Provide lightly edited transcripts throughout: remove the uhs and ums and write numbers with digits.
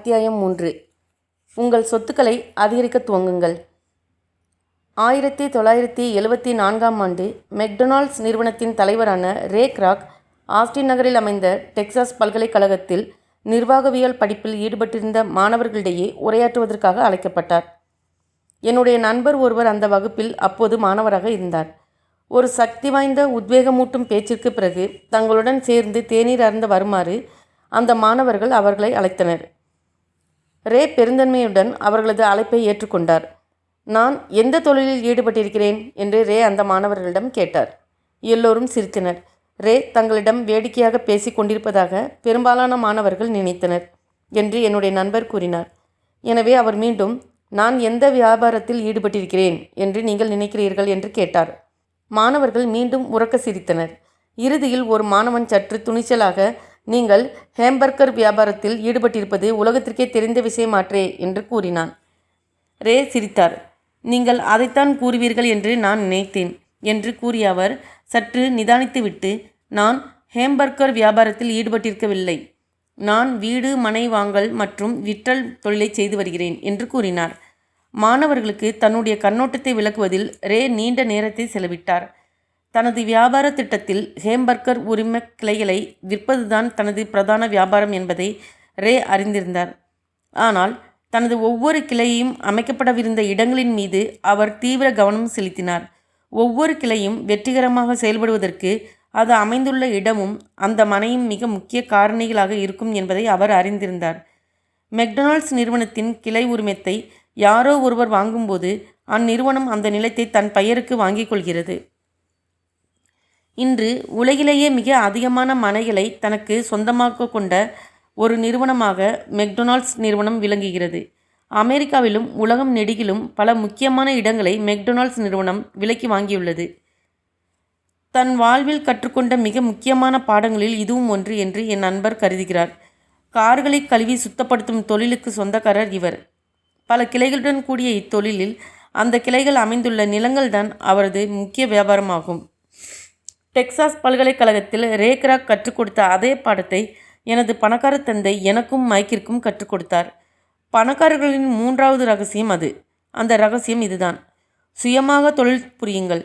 அத்தியாயம் 3. உங்கள் சொத்துக்களை அதிகரிக்க துவங்குங்கள். 1974ஆம் ஆண்டு மெக்டொனால்ட்ஸ் நிறுவனத்தின் தலைவரான ரே கிராக் ஆஸ்டின் நகரில் அமைந்த டெக்சாஸ் பல்கலைக்கழகத்தில் நிர்வாகவியல் படிப்பில் ஈடுபட்டிருந்த மாணவர்களிடையே உரையாற்றுவதற்காக அழைக்கப்பட்டார். என்னுடைய நண்பர் ஒருவர் அந்த வகுப்பில் அப்போது மாணவராக இருந்தார். ஒரு சக்தி வாய்ந்த உத்வேகமூட்டும் பேச்சிற்கு பிறகு தங்களுடன் சேர்ந்து தேநீர் அருந்த வருமாறு அந்த மாணவர்கள் அவர்களை அழைத்தனர். ரே பெருந்தன்மையுடன் அவர்களது அழைப்பை ஏற்றுக்கொண்டார். நான் எந்த தொழிலில் ஈடுபட்டிருக்கிறேன் என்று ரே அந்த மாணவர்களிடம் கேட்டார். எல்லோரும் சிரித்தனர். ரே தங்களிடம் வேடிக்கையாக பேசிக் கொண்டிருப்பதாக பெரும்பாலான மாணவர்கள் நினைத்தனர் என்று என்னுடைய நண்பர் கூறினார். எனவே அவர் மீண்டும், நான் எந்த வியாபாரத்தில் ஈடுபட்டிருக்கிறேன் என்று நீங்கள் நினைக்கிறீர்கள் என்று கேட்டார். மாணவர்கள் மீண்டும் உரக்க சிரித்தனர். இறுதியில் ஒரு மாணவன் சற்று துணிச்சலாக, நீங்கள் ஹேம்பர்கர் வியாபாரத்தில் ஈடுபட்டிருப்பது உலகத்திற்கே தெரிந்த விஷயமாற்றே என்று கூறினான். ரே சிரித்தார். நீங்கள் அதைத்தான் கூறுவீர்கள் என்று நான் நினைத்தேன் என்று கூறிய அவர் சற்று நிதானித்துவிட்டு, நான் ஹேம்பர்கர் வியாபாரத்தில் ஈடுபட்டிருக்கவில்லை, நான் வீடு மனை வாங்கல் மற்றும் விற்றல் தொழிலை செய்து வருகிறேன் என்று கூறினார். மாணவர்களுக்கு தன்னுடைய கண்ணோட்டத்தை விளக்குவதில் ரே நீண்ட நேரத்தை செலவிட்டார். தனது வியாபார திட்டத்தில் ஹேம்பர்கர் உரிம கிளைகளை விற்பதுதான் தனது பிரதான வியாபாரம் என்பதை ரே அறிந்திருந்தார். ஆனால் தனது ஒவ்வொரு கிளையையும் அமைக்கப்படவிருந்த இடங்களின் மீது அவர் தீவிர கவனம் செலுத்தினார். ஒவ்வொரு கிளையும் வெற்றிகரமாக செயல்படுவதற்கு அது அமைந்துள்ள இடமும் அந்த மனையும் மிக முக்கிய காரணிகளாக இருக்கும் என்பதை அவர் அறிந்திருந்தார். மெக்டொனால்ட்ஸ் நிறுவனத்தின் கிளை உரிமத்தை யாரோ ஒருவர் வாங்கும்போது அந்நிறுவனம் அந்த நிலத்தை தன் பெயருக்கு வாங்கிக் கொள்கிறது. இன்று உலகிலேயே மிக அதிகமான மனைகளை தனக்கு சொந்தமாக கொண்ட ஒரு நிறுவனமாக மெக்டொனால்ட்ஸ் நிறுவனம் விளங்குகிறது. அமெரிக்காவிலும் உலகம் நெடுகிலும் பல முக்கியமான இடங்களை மெக்டொனால்ட்ஸ் நிறுவனம் விலைக்கு வாங்கியுள்ளது. தன் வாழ்வில் கற்றுக்கொண்ட மிக முக்கியமான பாடங்களில் இதுவும் ஒன்று என்று என் நண்பர் கருதுகிறார். கார்களை கழுவி சுத்தப்படுத்தும் தொழிலுக்கு சொந்தக்காரர் இவர். பல கிளைகளுடன் கூடிய இத்தொழிலில் அந்த கிளைகள் அமைந்துள்ள நிலங்கள்தான் அவரது முக்கிய வியாபாரமாகும். டெக்சாஸ் பல்கலைக்கழகத்தில் ரே கிராக் கற்றுக் கொடுத்த அதே பாடத்தை எனது பணக்கார தந்தை எனக்கும் மைக்கிற்கும் கற்றுக் கொடுத்தார். பணக்காரர்களின் 3வது ரகசியம் அது. அந்த ரகசியம் இதுதான்: சுயமாக தொழில் புரியுங்கள்.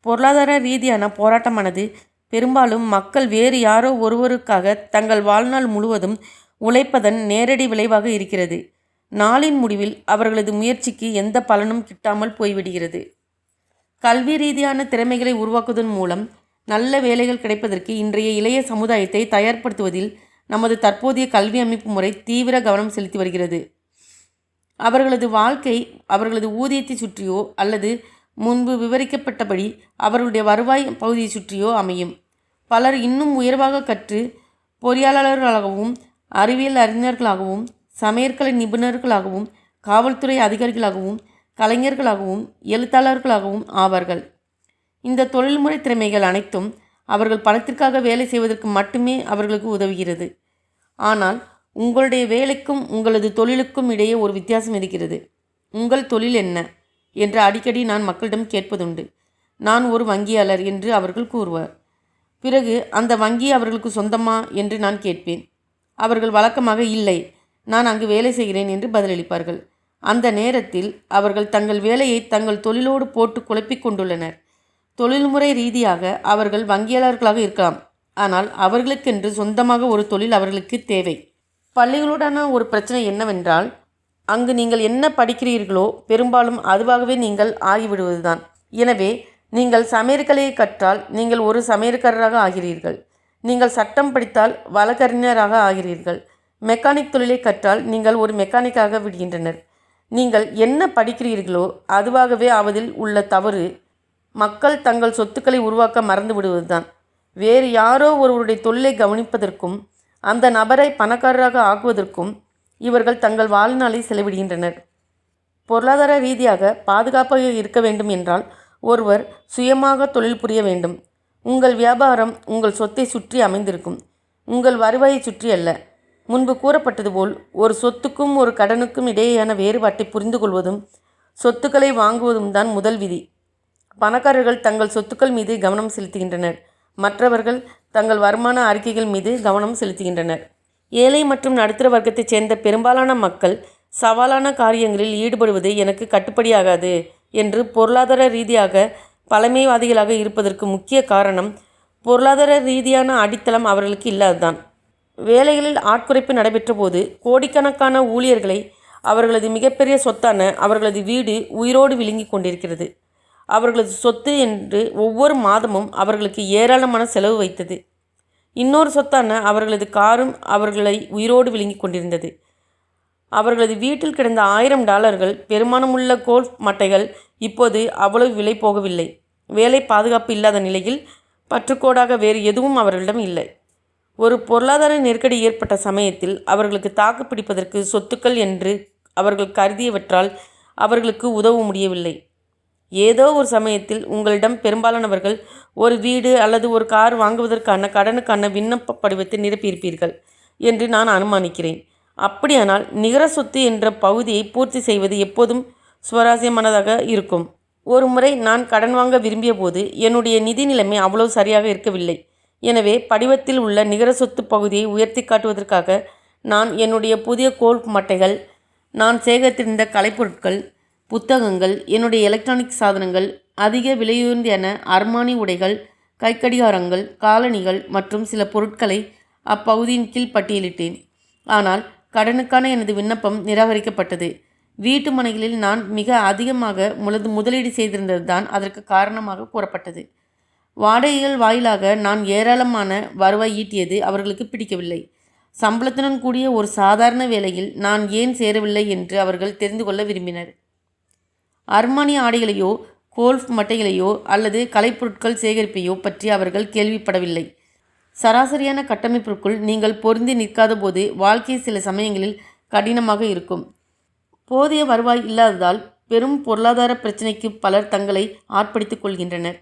பொருளாதார ரீதியான போராட்டமானது பெரும்பாலும் மக்கள் வேறு யாரோ ஒருவருக்காக தங்கள் வாழ்நாள் முழுவதும் உழைப்பதன் நேரடி விளைவாக இருக்கிறது. நாளின் முடிவில் அவர்களது முயற்சிக்கு எந்த பலனும் கிட்டாமல் போய்விடுகிறது. கல்வி ரீதியான திறமைகளை உருவாக்குவதன் மூலம் நல்ல வேலைகள் கிடைப்பதற்கு இன்றைய இளைய சமுதாயத்தை தயார்படுத்துவதில் நமது தற்போதைய கல்வி அமைப்பு முறை தீவிர கவனம் செலுத்தி வருகிறது. அவர்களது வாழ்க்கை அவர்களது ஊதியத்தை சுற்றியோ அல்லது முன்பு விவரிக்கப்பட்டபடி அவர்களுடைய வருவாய் பகுதியை சுற்றியோ அமையும். பலர் இன்னும் உயர்வாக கற்று பொறியாளர்களாகவும் அறிவியல் அறிஞர்களாகவும் சமையற்கலை நிபுணர்களாகவும் காவல்துறை அதிகாரிகளாகவும் கலைஞர்களாகவும் எழுத்தாளர்களாகவும் ஆவார்கள். இந்த தொழில்முறை திறமைகள் அனைத்தும் அவர்கள் பணத்திற்காக வேலை செய்வதற்கு மட்டுமே அவர்களுக்கு உதவுகிறது. ஆனால் உங்களுடைய வேலைக்கும் உங்களது தொழிலுக்கும் இடையே ஒரு வித்தியாசம் இருக்கிறது. உங்கள் தொழில் என்ன என்று அடிக்கடி நான் மக்களிடம் கேட்பதுண்டு. நான் ஒரு வங்கியாளர் என்று அவர்கள் கூறுவார். பிறகு அந்த வங்கி அவர்களுக்கு சொந்தமா என்று நான் கேட்பேன். அவர்கள் வழக்கமாக இல்லை, நான் அங்கு வேலை செய்கிறேன் என்று பதிலளிப்பார்கள். அந்த நேரத்தில் அவர்கள் தங்கள் வேலையை தங்கள் தொழிலோடு போட்டு குழப்பிக் கொண்டுள்ளனர். தொழில்முறை ரீதியாக அவர்கள் வங்கியாளர்களாக இருக்கலாம், ஆனால் அவர்களுக்கென்று சொந்தமாக ஒரு தொழில் அவர்களுக்கு தேவை. பள்ளிகளுடான ஒரு பிரச்சனை என்னவென்றால், அங்கு நீங்கள் என்ன படிக்கிறீர்களோ பெரும்பாலும் அதுவாகவே நீங்கள் ஆகிவிடுவதுதான். எனவே நீங்கள் சமையற்கலையை கற்றால் நீங்கள் ஒரு சமையற்காரராக ஆகிறீர்கள். நீங்கள் சட்டம் படித்தால் வழக்கறிஞராக ஆகிறீர்கள். மெக்கானிக் தொழிலை கற்றால் நீங்கள் ஒரு மெக்கானிக்காக விடுகின்றனர். நீங்கள் என்ன படிக்கிறீர்களோ அதுவாகவே ஆவதில் உள்ள தவறு மக்கள் தங்கள் சொத்துக்களை உருவாக்க மறந்து விடுவதுதான். வேறு யாரோ ஒருவருடைய தொழிலை கவனிப்பதற்கும் அந்த நபரை பணக்காரராக ஆக்குவதற்கும் இவர்கள் தங்கள் வாழ்நாளை செலவிடுகின்றனர். பொருளாதார ரீதியாக பாதுகாப்பாக இருக்க வேண்டும் என்றால் ஒருவர் சுயமாக தொழில் புரிய வேண்டும். உங்கள் வியாபாரம் உங்கள் சொத்தை சுற்றி அமைந்திருக்கும், உங்கள் வருவாயை சுற்றி அல்ல. முன்பு கூறப்பட்டது போல் ஒரு சொத்துக்கும் ஒரு கடனுக்கும் இடையேயான வேறுபாட்டை புரிந்து கொள்வதும் சொத்துக்களை வாங்குவதும் தான் முதல் விதி. பணக்காரர்கள் தங்கள் சொத்துக்கள் மீது கவனம் செலுத்துகின்றனர், மற்றவர்கள் தங்கள் வருமான அறிக்கைகள் மீது கவனம் செலுத்துகின்றனர். ஏழை மற்றும் நடுத்தர வர்க்கத்தைச் சேர்ந்த பெரும்பாலான மக்கள் சவாலான காரியங்களில் ஈடுபடுவது எனக்கு கட்டுப்படியாகாது என்று பொருளாதார ரீதியாக பழமைவாதிகளாக இருப்பதற்கு முக்கிய காரணம் பொருளாதார ரீதியான அடித்தளம் அவர்களுக்கு இல்லாததான். வேலைகளில் ஆட்குறைப்பு நடைபெற்ற போது கோடிக்கணக்கான ஊழியர்களை அவர்களது மிகப்பெரிய சொத்தான அவர்களது வீடு உயிரோடு விழுங்கி கொண்டிருக்கிறது. அவர்களது சொத்து என்று ஒவ்வொரு மாதமும் அவர்களுக்கு ஏராளமான செலவு வைத்தது. இன்னொரு சொத்தான அவர்களது காரும் அவர்களை உயிரோடு விழுங்கி கொண்டிருந்தது. அவர்களது வீட்டில் கிடந்த $1000 பெருமானமுள்ள கோல்ஃப் மட்டைகள் இப்போது அவ்வளவு விலை போகவில்லை. வேலை பாதுகாப்பு இல்லாத நிலையில் பற்றுக்கோடாக வேறு எதுவும் அவர்களிடம் இல்லை. ஒரு பொருளாதார நெருக்கடி ஏற்பட்ட சமயத்தில் அவர்களுக்கு தாக்கு பிடிப்பதற்கு சொத்துக்கள் என்று அவர்கள் கருதியவற்றால் அவர்களுக்கு உதவ முடியவில்லை. ஏதோ ஒரு சமயத்தில் உங்களிடம் பெரும்பாலானவர்கள் ஒரு வீடு அல்லது ஒரு கார் வாங்குவதற்கான கடனுக்கான விண்ணப்ப படிவத்தை நிரப்பியிருப்பீர்கள் என்று நான் அனுமானிக்கிறேன். அப்படியானால் நிகர சொத்து என்ற பகுதியை பூர்த்தி செய்வது எப்போதும் சுவாரஸ்யமானதாக இருக்கும். ஒரு முறை நான் கடன் வாங்க விரும்பிய போது என்னுடைய நிதி நிலைமை அவ்வளவு சரியாக இருக்கவில்லை. எனவே படிவத்தில் உள்ள நிகர சொத்து பகுதியை உயர்த்தி காட்டுவதற்காக நான் என்னுடைய புதிய கோல்ஃப் மட்டைகள், நான் சேகரித்திருந்த கலைப்பொருட்கள், புத்தகங்கள், என்னுடைய எலக்ட்ரானிக் சாதனங்கள், அதிக விலையுயர்ந்த அர்மானி உடைகள், கைக்கடிகாரங்கள், காலணிகள் மற்றும் சில பொருட்களை அப்பகுதியின் கீழ் பட்டியலிட்டேன். ஆனால் கடனுக்கான எனது விண்ணப்பம் நிராகரிக்கப்பட்டது. வீட்டு மனைகளில் நான் மிக அதிகமாக முதலீடு செய்திருந்தது தான் அதற்கு காரணமாக கூறப்பட்டது. வாடகைகள் வாயிலாக நான் ஏராளமான வருவாய் ஈட்டியது அவர்களுக்கு பிடிக்கவில்லை. சம்பளத்துடன் கூடிய ஒரு சாதாரண வேலையில் நான் ஏன் சேரவில்லை என்று அவர்கள் தெரிந்து கொள்ள விரும்பினர். அர்மானி ஆடைகளையோ கோல்ஃப் மட்டைகளையோ அல்லது கலைப்பொருட்கள் சேகரிப்பையோ பற்றி அவர்கள் கேள்விப்படவில்லை. சராசரியான கட்டமைப்பிற்குள் நீங்கள் பொருந்தி நிற்காத போது வாழ்க்கை சில சமயங்களில் கடினமாக இருக்கும். போதிய வருவாய் இல்லாததால் பெரும் பொருளாதார பிரச்சினைக்கு பலர் தங்களை ஆட்படுத்திக் கொள்கின்றனர்.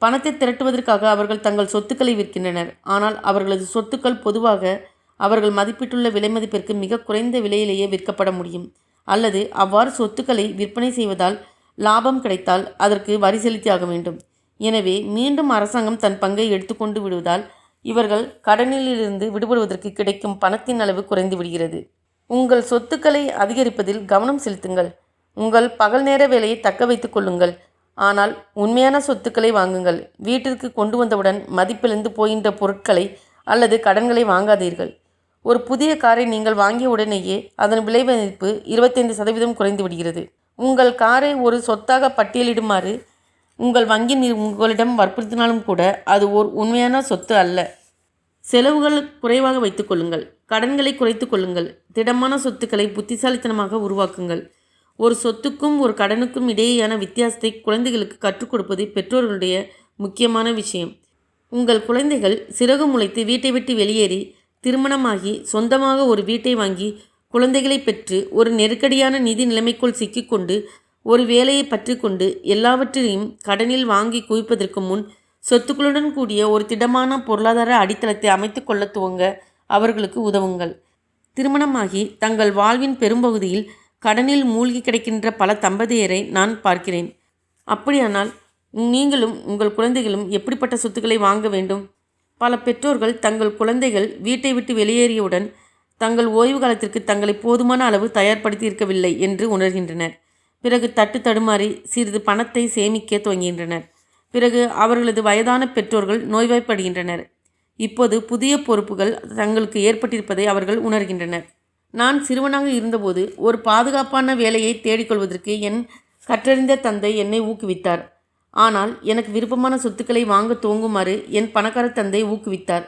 பணத்தை திரட்டுவதற்காக அவர்கள் தங்கள் சொத்துக்களை விற்கின்றனர். ஆனால் அவர்களது சொத்துக்கள் பொதுவாக அவர்கள் மதிப்பிட்டுள்ள விலை மதிப்பிற்கு மிக குறைந்த விலையிலேயே விற்கப்பட முடியும். அல்லது அவ்வாறு சொத்துக்களை விற்பனை செய்வதால் லாபம் கிடைத்தால் அதற்கு வரி செலுத்தி ஆக வேண்டும். எனவே மீண்டும் அரசாங்கம் தன் பங்கை எடுத்துக்கொண்டு விடுவதால் இவர்கள் கடனிலிருந்து விடுபடுவதற்கு கிடைக்கும் பணத்தின் அளவு குறைந்து விடுகிறது. உங்கள் சொத்துக்களை அதிகரிப்பதில் கவனம் செலுத்துங்கள். உங்கள் பகல் நேர வேலையை தக்க வைத்துக் கொள்ளுங்கள். ஆனால் உண்மையான சொத்துக்களை வாங்குங்கள். வீட்டிற்கு கொண்டு வந்தவுடன் மதிப்பிழந்து போகின்ற பொருட்களை அல்லது கடன்களை வாங்காதீர்கள். ஒரு புதிய காரை நீங்கள் வாங்கிய உடனேயே அதன் விலை மதிப்பு 25% குறைந்து விடுகிறது. உங்கள் காரை ஒரு சொத்தாக பட்டியலிடுமாறு உங்கள் வங்கி உங்களிடம் வற்புறுத்தினாலும் கூட அது ஒரு உண்மையான சொத்து அல்ல. செலவுகள் குறைவாக வைத்துக் கொள்ளுங்கள். கடன்களை குறைத்து கொள்ளுங்கள். திடமான சொத்துக்களை புத்திசாலித்தனமாக உருவாக்குங்கள். ஒரு சொத்துக்கும் ஒரு கடனுக்கும் இடையேயான வித்தியாசத்தை குழந்தைகளுக்கு கற்றுக் கொடுப்பது பெற்றோர்களுடைய முக்கியமான விஷயம். உங்கள் குழந்தைகள் சிறகு முளைத்து வீட்டை விட்டு வெளியேறி திருமணமாகி சொந்தமாக ஒரு வீட்டை வாங்கி குழந்தைகளை பெற்று ஒரு நெருக்கடியான நிதி நிலைமைக்குள் சிக்கிக்கொண்டு ஒரு வேலையை பற்றி கொண்டு எல்லாவற்றையும் கடனில் வாங்கி குவிப்பதற்கு முன் சொத்துக்களுடன் கூடிய ஒரு திடமான பொருளாதார அடித்தளத்தை அமைத்து கொள்ள துவங்க அவர்களுக்கு உதவுங்கள். திருமணமாகி தங்கள் வாழ்வின் பெரும்பகுதியில் கடனில் மூழ்கி கிடக்கின்ற பல தம்பதியரை நான் பார்க்கிறேன். அப்படியானால் நீங்களும் உங்கள் குழந்தைகளும் எப்படிப்பட்ட சொத்துக்களை வாங்க வேண்டும்? பல பெற்றோர்கள் தங்கள் குழந்தைகள் வீட்டை விட்டு வெளியேறியவுடன் தங்கள் ஓய்வு காலத்திற்கு தங்களை போதுமான அளவு தயார்படுத்தி இருக்கவில்லை என்று உணர்கின்றனர். பிறகு தட்டு தடுமாறி சிறிது பணத்தை சேமிக்க துவங்குகின்றனர். பிறகு அவர்களது வயதான பெற்றோர்கள் நோய்வாய்ப்படுகின்றனர். இப்போது புதிய பொறுப்புகள் தங்களுக்கு ஏற்பட்டிருப்பதை அவர்கள் உணர்கின்றனர். நான் சிறுவனாக இருந்தபோது ஒரு பாதுகாப்பான வேலையை தேடிக்கொள்வதற்கு என் கற்றறிந்த தந்தை என்னை ஊக்குவித்தார். ஆனால் எனக்கு விருப்பமான சொத்துக்களை வாங்க துவங்குமாறு என் பணக்கார தந்தை ஊக்குவித்தார்.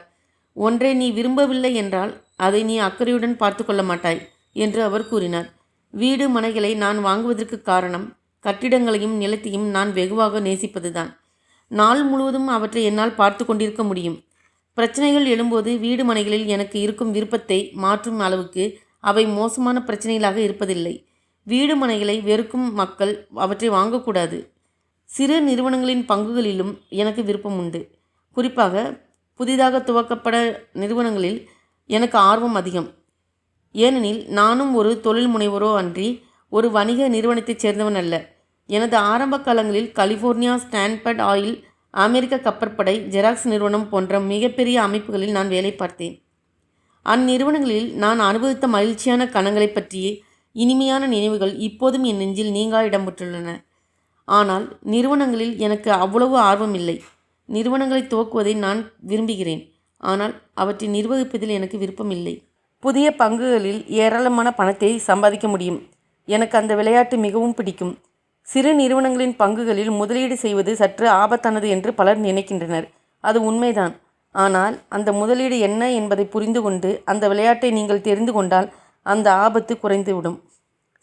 ஒன்றை நீ விரும்பவில்லை என்றால் அதை நீ அக்கறையுடன் பார்த்து கொள்ள மாட்டாய் என்று அவர் கூறினார். வீடு மனைகளை நான் வாங்குவதற்கு காரணம் கட்டிடங்களையும் நிலத்தையும் நான் வெகுவாக நேசிப்பதுதான். நாள் முழுவதும் அவற்றை என்னால் பார்த்து கொண்டிருக்க முடியும். பிரச்சனைகள் எழும்போது வீடு மனைகளில் எனக்கு இருக்கும் விருப்பத்தை மாற்றும் அளவுக்கு அவை மோசமான பிரச்சனைகளாக இருப்பதில்லை. வீடு மனைகளை வெறுக்கும் மக்கள் அவற்றை வாங்கக்கூடாது. சிறு நிறுவனங்களின் பங்குகளிலும் எனக்கு விருப்பம் உண்டு. குறிப்பாக புதிதாக துவக்கப்பட நிறுவனங்களில் எனக்கு ஆர்வம் அதிகம். ஏனெனில் நானும் ஒரு தொழில் முனைவரோ அன்றி ஒரு வணிக நிறுவனத்தைச் சேர்ந்தவன் அல்ல. எனது ஆரம்ப காலங்களில் கலிஃபோர்னியா, ஸ்டான்பர்ட் ஆயில், அமெரிக்க கப்பற்படை, ஜெராக்ஸ் நிறுவனம் போன்ற மிகப்பெரிய அமைப்புகளில் நான் வேலை பார்த்தேன். அந்நிறுவனங்களில் நான் அனுபவித்த மகிழ்ச்சியான கணங்களை பற்றிய இனிமையான நினைவுகள் இப்போதும் என் நெஞ்சில் நீங்கா இடம் பெற்றுள்ளன. ஆனால் நிறுவனங்களில் எனக்கு அவ்வளவு ஆர்வம் இல்லை. நிறுவனங்களை துவக்குவதை நான் விரும்புகிறேன், ஆனால் அவற்றை நிர்வகிப்பதில் எனக்கு விருப்பம் இல்லை. புதிய பங்குகளில் ஏராளமான பணத்தை சம்பாதிக்க முடியும். எனக்கு அந்த விளையாட்டு மிகவும் பிடிக்கும். சிறு நிறுவனங்களின் பங்குகளில் முதலீடு செய்வது சற்று ஆபத்தானது என்று பலர் நினைக்கின்றனர். அது உண்மைதான். ஆனால் அந்த முதலீடு என்ன என்பதை புரிந்து கொண்டு அந்த விளையாட்டை நீங்கள் தெரிந்து கொண்டால் அந்த ஆபத்து குறைந்துவிடும்.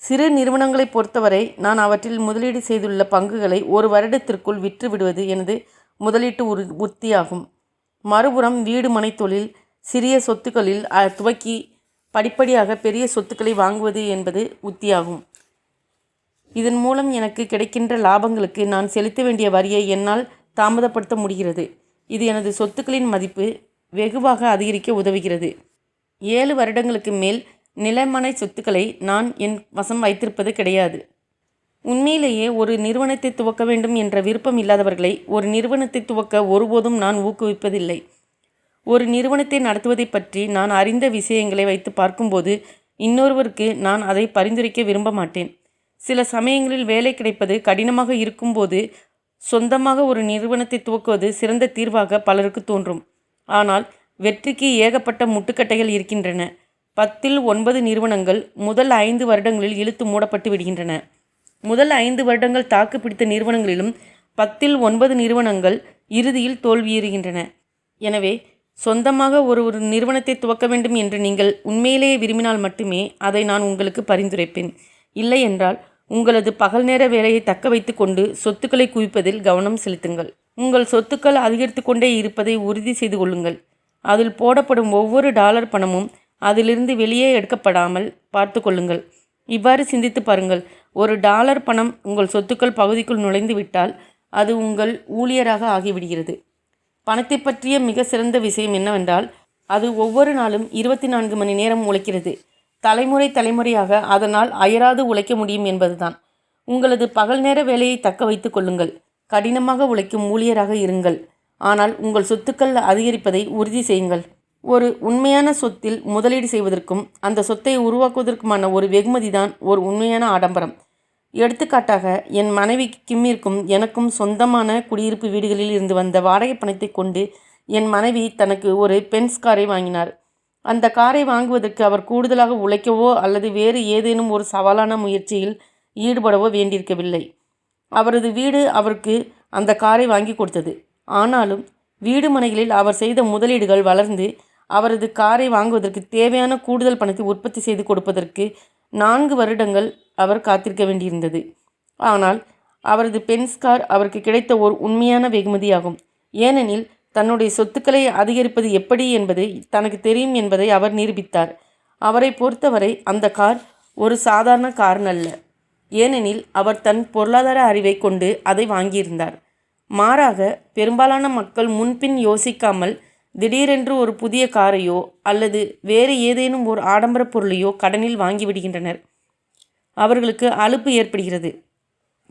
சிறு நிறுவனங்களை பொறுத்தவரை நான் அவற்றில் முதலீடு செய்துள்ள பங்குகளை 1 வருடத்திற்குள் விற்று விடுவது எனது முதலீட்டு உத்தியாகும். மறுபுறம் வீடு மனை தொழில் சிறிய சொத்துக்களில் துவக்கி படிப்படியாக பெரிய சொத்துக்களை வாங்குவது என்பது உத்தியாகும். இதன் மூலம் எனக்கு கிடைக்கின்ற லாபங்களுக்கு நான் செலுத்த வேண்டிய வரியை என்னால் தாமதப்படுத்த முடிகிறது. இது எனது சொத்துக்களின் மதிப்பு வெகுவாக அதிகரிக்க உதவுகிறது. 7 வருடங்களுக்கு மேல் நிலமனை சொத்துக்களை நான் என் வசம் வைத்திருப்பது கிடையாது. உண்மையிலேயே ஒரு நிறுவனத்தை துவக்க வேண்டும் என்ற விருப்பம் இல்லாதவர்களை ஒரு நிறுவனத்தை துவக்க ஒருபோதும் நான் ஊக்குவிப்பதில்லை. ஒரு நிறுவனத்தை நடத்துவதை பற்றி நான் அறிந்த விஷயங்களை வைத்து பார்க்கும்போது இன்னொருவருக்கு நான் அதை பரிந்துரைக்க விரும்ப மாட்டேன். சில சமயங்களில் வேலை கிடைப்பது கடினமாக இருக்கும்போது சொந்தமாக ஒரு நிறுவனத்தை துவக்குவது சிறந்த தீர்வாக பலருக்கு தோன்றும். ஆனால் வெற்றிக்கு ஏகப்பட்ட முட்டுக்கட்டைகள் இருக்கின்றன. 10ல் 9 நிறுவனங்கள் முதல் 5 வருடங்களில் இழுத்து மூடப்பட்டு விடுகின்றன. முதல் 5 வருடங்கள் தாக்கு பிடித்த நிறுவனங்களிலும் 10ல் 9 நிறுவனங்கள் இறுதியில் தோல்வியுறுகின்றன. எனவே சொந்தமாக ஒரு நிறுவனத்தை துவக்க வேண்டும் என்று நீங்கள் உண்மையிலேயே விரும்பினால் மட்டுமே அதை நான் உங்களுக்கு பரிந்துரைப்பேன். இல்லை என்றால் உங்களது பகல் நேர வேலையை தக்க வைத்து கொண்டு சொத்துக்களை குவிப்பதில் கவனம் செலுத்துங்கள். உங்கள் சொத்துக்கள் அதிகரித்து கொண்டே இருப்பதை உறுதி செய்து கொள்ளுங்கள். அதில் போடப்படும் ஒவ்வொரு டாலர் பணமும் அதிலிருந்து வெளியே எடுக்கப்படாமல் பார்த்து கொள்ளுங்கள். இவ்வாறு சிந்தித்து பாருங்கள். $1 பணம் உங்கள் சொத்துக்கள் பகுதிக்குள் நுழைந்து விட்டால் அது உங்கள் ஊழியராக ஆகிவிடுகிறது. பணத்தை பற்றிய மிக சிறந்த விஷயம் என்னவென்றால் அது ஒவ்வொரு நாளும் 24 மணி நேரம் உழைக்கிறது. தலைமுறையாக அதனால் அயராது உழைக்க முடியும் என்பதுதான். உங்களது பகல் நேர வேலையை தக்க வைத்து கொள்ளுங்கள். கடினமாக உழைக்கும் ஊழியராக இருங்கள். ஆனால் உங்கள் சொத்துக்கள் அதிகரிப்பதை உறுதி செய்யுங்கள். ஒரு உண்மையான சொத்தில் முதலீடு செய்வதற்கும் அந்த சொத்தை உருவாக்குவதற்குமான ஒரு வெகுமதி தான் ஒரு உண்மையான ஆடம்பரம். எடுத்துக்காட்டாக என் மனைவி கிம்மிற்கும் எனக்கும் சொந்தமான குடியிருப்பு வீடுகளில் இருந்து வந்த வாடகை பணத்தை கொண்டு என் மனைவி தனக்கு ஒரு பென்ஸ் காரை வாங்கினார். அந்த காரை வாங்குவதற்கு அவர் கூடுதலாக உழைக்கவோ அல்லது வேறு ஏதேனும் ஒரு சவாலான முயற்சியில் ஈடுபடவோ வேண்டியிருக்கவில்லை. அவரது வீடு அவருக்கு அந்த காரை வாங்கி கொடுத்தது. ஆனாலும் வீடு மனைகளில் அவர் செய்த முதலீடுகள் வளர்ந்து அவரது காரை வாங்குவதற்கு தேவையான கூடுதல் பணத்தை உற்பத்தி செய்து கொடுப்பதற்கு 4 வருடங்கள் அவர் காத்திருக்க வேண்டியிருந்தது. ஆனால் அவரது பென்ஸ் கார் அவருக்கு கிடைத்த ஒரு உண்மையான வெகுமதியாகும். ஏனெனில் தன்னுடைய சொத்துக்களை அதிகரிப்பது எப்படி என்பது தனக்கு தெரியும் என்பதை அவர் நிரூபித்தார். அவரை பொறுத்தவரை அந்த கார் ஒரு சாதாரண கார் அல்ல, ஏனெனில் அவர் தன் பொருளாதார அறிவை கொண்டு அதை வாங்கியிருந்தார். மாறாக பெரும்பாலான மக்கள் முன்பின் யோசிக்காமல் திடீரென்று ஒரு புதிய காரையோ அல்லது வேறு ஏதேனும் ஒரு ஆடம்பர பொருளையோ கடனில் வாங்கிவிடுகின்றனர். அவர்களுக்கு அலுப்பு ஏற்படுகிறது.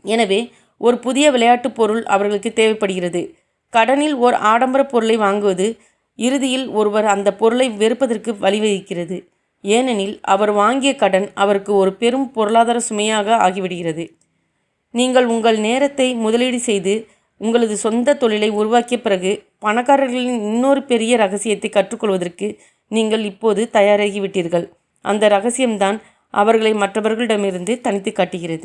எனவே ஒரு புதிய விளையாட்டு பொருள் அவர்களுக்கு தேவைப்படுகிறது. கடனில் ஒரு ஆடம்பர பொருளை வாங்குவது இறுதியில் ஒருவர் அந்த பொருளை வெறுப்பதற்கு வழிவகுக்கிறது. ஏனெனில் அவர் வாங்கிய கடன் அவருக்கு ஒரு பெரும் பொருளாதார சுமையாக ஆகிவிடுகிறது. நீங்கள் உங்கள் நேரத்தை முதலீடு செய்து உங்களது சொந்த தொழிலை உருவாக்கிய பிறகு பணக்காரர்களின் இன்னொரு பெரிய ரகசியத்தை கற்றுக்கொள்வதற்கு நீங்கள் இப்போது தயாராகிவிட்டீர்கள். அந்த ரகசியம்தான் அவர்களை மற்றவர்களிடமிருந்து தனித்து காட்டுகிறது.